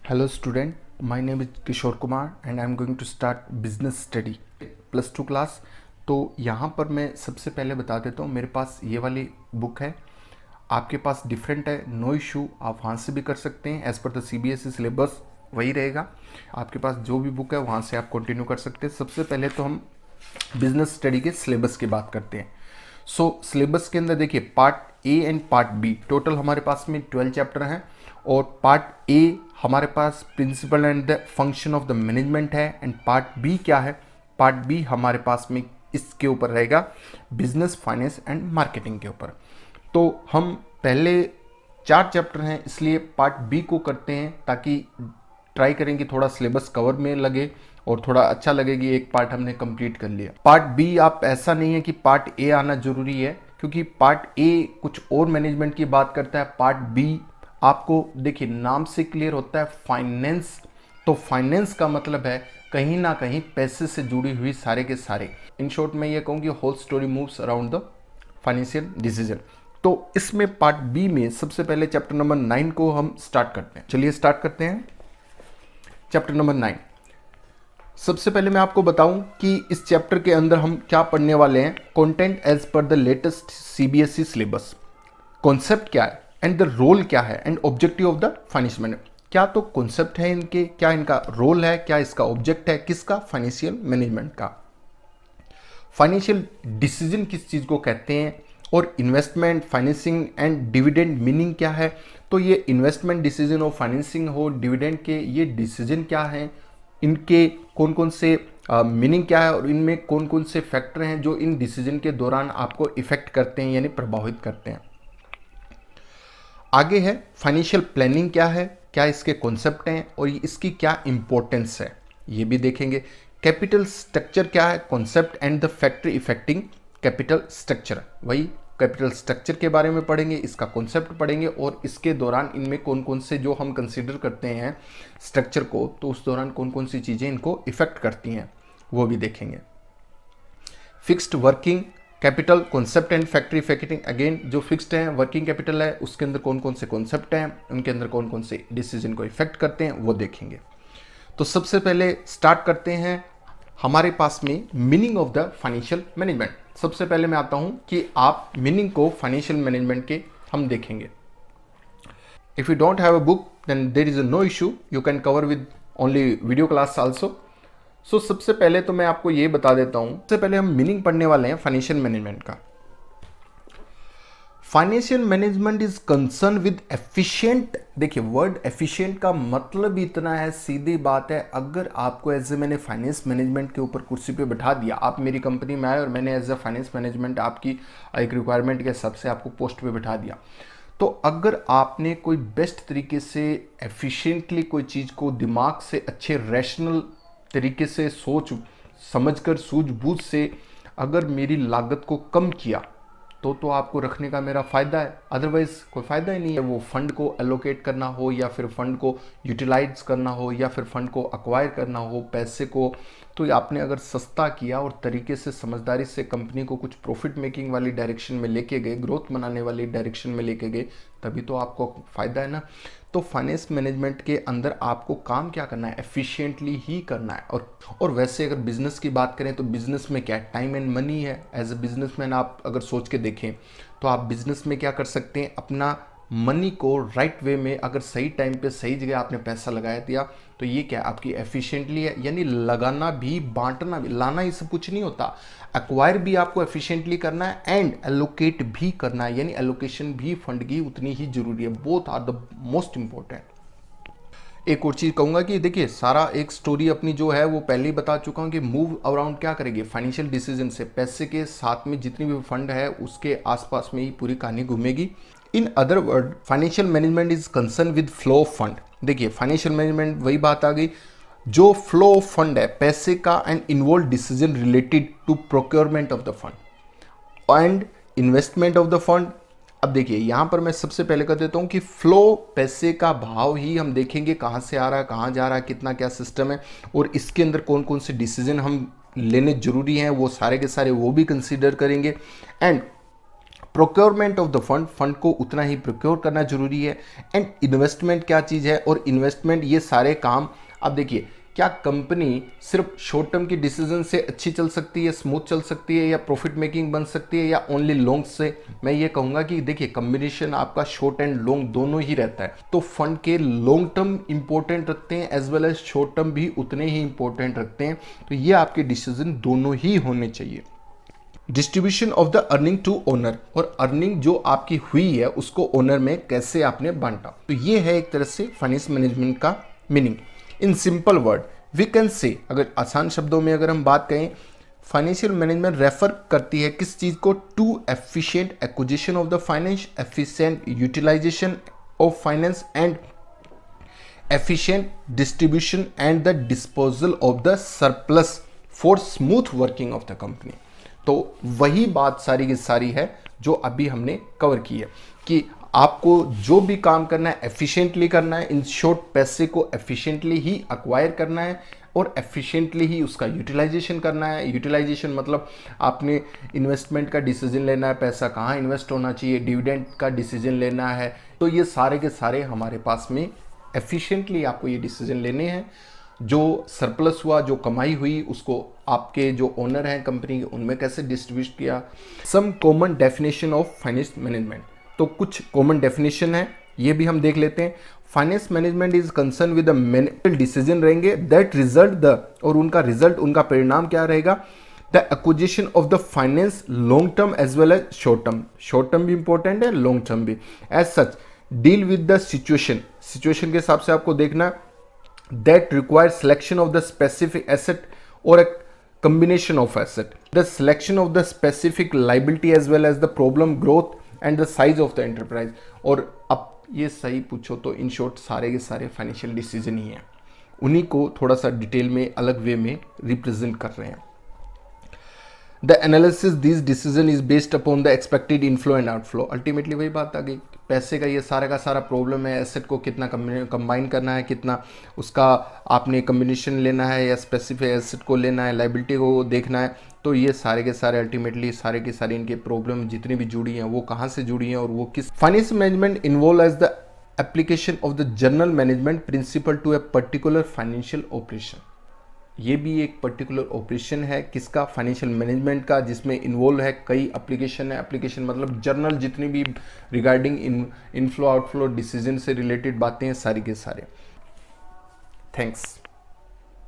Hello student, my name is Kishore Kumar and I am going to start business study +2 class. तो यहाँ पर मैं सबसे पहले बता देता हूँ, मेरे पास ये वाली बुक है, आपके पास डिफरेंट है, नो इशू, आप वहाँ से भी कर सकते हैं। As per the CBSE syllabus वही रहेगा, आपके पास जो भी बुक है वहाँ से आप कंटिन्यू कर सकते हैं। सबसे पहले तो हम बिजनेस स्टडी के सिलेबस की बात करते हैं। सिलेबस के अंदर देखिए part A and part B, total हमारे पास में 12 चैप्टर हैं। और पार्ट ए हमारे पास principle and the function of the management है, एंड पार्ट बी क्या है, पार्ट बी हमारे पास में इसके ऊपर रहेगा बिजनेस, फाइनेंस एंड मार्केटिंग के ऊपर। तो हम पहले 4 चैप्टर हैं इसलिए पार्ट बी को करते हैं, ताकि ट्राई करेंगे थोड़ा सिलेबस कवर में लगे और थोड़ा अच्छा लगे कि एक पार्ट हमने कंप्लीट कर लिया। पार्ट बी आप ऐसा नहीं है कि पार्ट ए आना जरूरी है, क्योंकि पार्ट ए कुछ और मैनेजमेंट की बात करता है, पार्ट बी आपको देखिए नाम से क्लियर होता है फाइनेंस। तो फाइनेंस का मतलब है कहीं ना कहीं पैसे से जुड़ी हुई सारे के सारे। इन शॉर्ट मैं ये कहूँ कि whole story moves around the financial decision. तो इसमें पार्ट बी में सबसे पहले चैप्टर नंबर 9 को हम स्टार्ट करते हैं। चलिए स्टार्ट करते हैं चैप्टर नंबर 9। सबसे पहले मैं आपको बताऊं कि इस चैप्टर के अंदर हम क्या पढ़ने वाले हैं। Content as per the latest CBSE syllabus, concept क्या है एंड द रोल क्या है and objective of the finance management. क्या तो कॉन्सेप्ट है इनके, क्या इनका रोल है, क्या इसका ऑब्जेक्ट है, किसका, फाइनेंशियल मैनेजमेंट का। फाइनेंशियल डिसीजन किस चीज को कहते हैं, और investment, financing and dividend meaning क्या है। तो ये इन्वेस्टमेंट डिसीजन हो, फाइनेंसिंग हो, डिविडेंड के ये डिसीजन क्या है, इनके कौन कौन से मीनिंग क्या है, और इनमें कौन कौन से फैक्टर हैं जो इन डिसीजन के दौरान आपको इफेक्ट करते हैं यानी प्रभावित करते हैं। आगे है फाइनेंशियल प्लानिंग क्या है, क्या इसके कॉन्सेप्ट हैं और इसकी क्या इंपॉर्टेंस है, ये भी देखेंगे। कैपिटल स्ट्रक्चर क्या है, concept and the factor affecting capital structure, वही कैपिटल स्ट्रक्चर के बारे में पढ़ेंगे, इसका कॉन्सेप्ट पढ़ेंगे, और इसके दौरान इनमें कौन कौन से जो हम कंसीडर करते हैं स्ट्रक्चर को, तो उस दौरान कौन कौन सी चीज़ें इनको इफेक्ट करती हैं वो भी देखेंगे। Fixed working capital, concept and factory affecting, again जो फिक्स्ड है वर्किंग कैपिटल है उसके अंदर कौन कौन से कॉन्सेप्ट हैं, उनके अंदर कौन कौन से डिसीजन को इफेक्ट करते हैं वो देखेंगे। तो सबसे पहले स्टार्ट करते हैं हमारे पास में meaning of the financial management. सबसे पहले मैं आता हूं कि आप मीनिंग को फाइनेंशियल मैनेजमेंट के हम देखेंगे। If you don't have a book then there is no issue, you can cover with only video class also. So सबसे पहले तो मैं आपको ये बता देता हूं, सबसे पहले हम मीनिंग पढ़ने वाले हैं फाइनेंशियल मैनेजमेंट का। Financial management is concern with efficient, देखिए वर्ड एफिशिएंट का मतलब इतना है, सीधी बात है, अगर आपको एज ए मैंने फाइनेंस मैनेजमेंट के ऊपर कुर्सी पे बैठा दिया, आप मेरी कंपनी में आए और मैंने एज ए फाइनेंस मैनेजमेंट आपकी एक रिक्वायरमेंट के हिसाब से आपको पोस्ट पे बैठा दिया, तो अगर आपने कोई बेस्ट तरीके से एफिशिएंटली कोई चीज़ को दिमाग से अच्छे रैशनल तरीके से सोच समझकर सूझबूझ से अगर मेरी लागत को कम किया तो आपको रखने का मेरा फ़ायदा है, अदरवाइज कोई फ़ायदा ही नहीं है। वो फंड को एलोकेट करना हो या फिर फंड को यूटिलाइज करना हो या फिर फंड को अक्वायर करना हो पैसे को, तो आपने अगर सस्ता किया और तरीके से समझदारी से कंपनी को कुछ प्रॉफिट मेकिंग वाली डायरेक्शन में लेके गए, ग्रोथ बनाने वाली डायरेक्शन में लेके गए, तभी तो आपको फ़ायदा है ना। तो फाइनेंस मैनेजमेंट के अंदर आपको काम क्या करना है, एफिशिएंटली ही करना है। और वैसे अगर बिजनेस की बात करें तो बिजनेस में क्या है, टाइम एंड मनी है। एज ए बिजनेसमैन आप अगर सोच के देखें तो आप बिजनेस में क्या कर सकते हैं, अपना मनी को राइट वे में अगर सही टाइम पे सही जगह आपने पैसा लगाया दिया तो ये क्या आपकी एफिशिएंटली है। यानी लगाना भी, बांटना भी, लाना ही सब कुछ नहीं होता, एक्वायर भी आपको एफिशिएंटली करना है एंड एलोकेट भी करना है, यानी एलोकेशन भी फंड की उतनी ही जरूरी है। Both are the most important. एक और चीज़ कहूँगा कि देखिए सारा एक स्टोरी अपनी जो है वो पहले ही बता चुका हूँ कि मूव अराउंड क्या करेगी, फाइनेंशियल डिसीजन से, पैसे के साथ में जितनी भी फंड है उसके आसपास में ही पूरी कहानी घूमेगी। In other word financial management is concern with flow of fund. देखिए फाइनेंशियल मैनेजमेंट वही बात आ गई, जो फ्लो ऑफ फंड है पैसे का and involve decision related to procurement of the fund and investment of the fund. अब देखिए यहाँ पर मैं सबसे पहले कर देता हूँ कि फ्लो, पैसे का भाव ही हम देखेंगे कहाँ से आ रहा है, कहाँ जा रहा है, कितना क्या सिस्टम है, और इसके अंदर कौन कौन से डिसीजन हम लेने जरूरी हैं वो सारे के सारे वो भी कंसीडर करेंगे। And procurement of the fund, fund को उतना ही प्रोक्योर करना जरूरी है। एंड इन्वेस्टमेंट क्या चीज़ है, और इन्वेस्टमेंट ये सारे काम आप देखिए, क्या कंपनी सिर्फ शॉर्ट टर्म की डिसीजन से अच्छी चल सकती है, स्मूथ चल सकती है, या प्रॉफिट मेकिंग बन सकती है, या ओनली लॉन्ग से? मैं ये कहूँगा कि देखिए कम्बिनेशन आपका शॉर्ट एंड लॉन्ग दोनों ही रहता है। तो फंड के लॉन्ग टर्म इंपॉर्टेंट रखते हैं as well as short term भी उतने ही इंपॉर्टेंट रखते हैं। तो ये आपके डिसीजन दोनों ही होने चाहिए। Distribution of the earning to owner, और अर्निंग जो आपकी हुई है उसको ओनर में कैसे आपने बांटा। तो ये है एक तरह से फाइनेंस मैनेजमेंट का meaning. In simple word we can say, अगर आसान शब्दों में अगर हम बात करें, फाइनेंशियल मैनेजमेंट रेफर करती है किस चीज़ को? To efficient acquisition of the finance, efficient utilisation of finance and efficient distribution and the disposal of the surplus for smooth working of the company। तो वही बात सारी की सारी है जो अभी हमने कवर की है कि आपको जो भी काम करना है एफिशिएंटली करना है। इन शॉर्ट पैसे को एफिशिएंटली ही अक्वायर करना है और एफिशिएंटली ही उसका यूटिलाइजेशन करना है। यूटिलाइजेशन मतलब आपने इन्वेस्टमेंट का डिसीजन लेना है, पैसा कहाँ इन्वेस्ट होना चाहिए, डिविडेंड का डिसीजन लेना है। तो ये सारे के सारे हमारे पास में एफिशिएंटली आपको ये डिसीजन लेने हैं। जो सरप्लस हुआ, जो कमाई हुई, उसको आपके जो ओनर हैं कंपनी के उनमें कैसे डिस्ट्रीब्यूट किया। Some common definition of finance management, तो कुछ कॉमन डेफिनेशन है ये भी हम देख लेते हैं। Finance management is concern with the management decision रहेंगे दैट रिजल्ट द, और उनका रिजल्ट, उनका परिणाम क्या रहेगा? The acquisition of the finance long term as well as short term. Short term भी इंपॉर्टेंट है, लॉन्ग टर्म भी। As such deal with the situation, situation के हिसाब से आपको देखना, that require selection of the specific asset और a combination of asset, the selection of the specific liability as well as the problem growth and the size of the enterprise। और अब ये सही पूछो तो इन शॉर्ट सारे के सारे फाइनेंशियल डिसीजन ही हैं, उन्हीं को थोड़ा सा डिटेल में अलग वे में रिप्रेजेंट कर रहे हैं। The analysis this decision is based upon the expected inflow and outflow. Ultimately वही बात आ गई, पैसे का ये सारा का सारा प्रॉब्लम है, एसेट को कितना कंबाइन करना है, कितना उसका आपने कम्बिनेशन लेना है या स्पेसिफिक एसेट को लेना है, लाइबिलिटी को देखना है। तो ये सारे के सारे अल्टीमेटली सारे के सारे इनके प्रॉब्लम जितनी भी जुड़ी हैं वो कहाँ से जुड़ी हैं और वो किस। Finance management involve as the application of the general management principle to a particular financial operation. ये भी एक पर्टिकुलर ऑपरेशन है किसका? फाइनेंशियल मैनेजमेंट का, जिसमें इन्वॉल्व है कई एप्लीकेशन है। एप्लीकेशन मतलब जर्नल जितनी भी रिगार्डिंग इनफ्लो आउटफ्लो डिसीजन से रिलेटेड बातें हैं सारी के सारे। थैंक्स।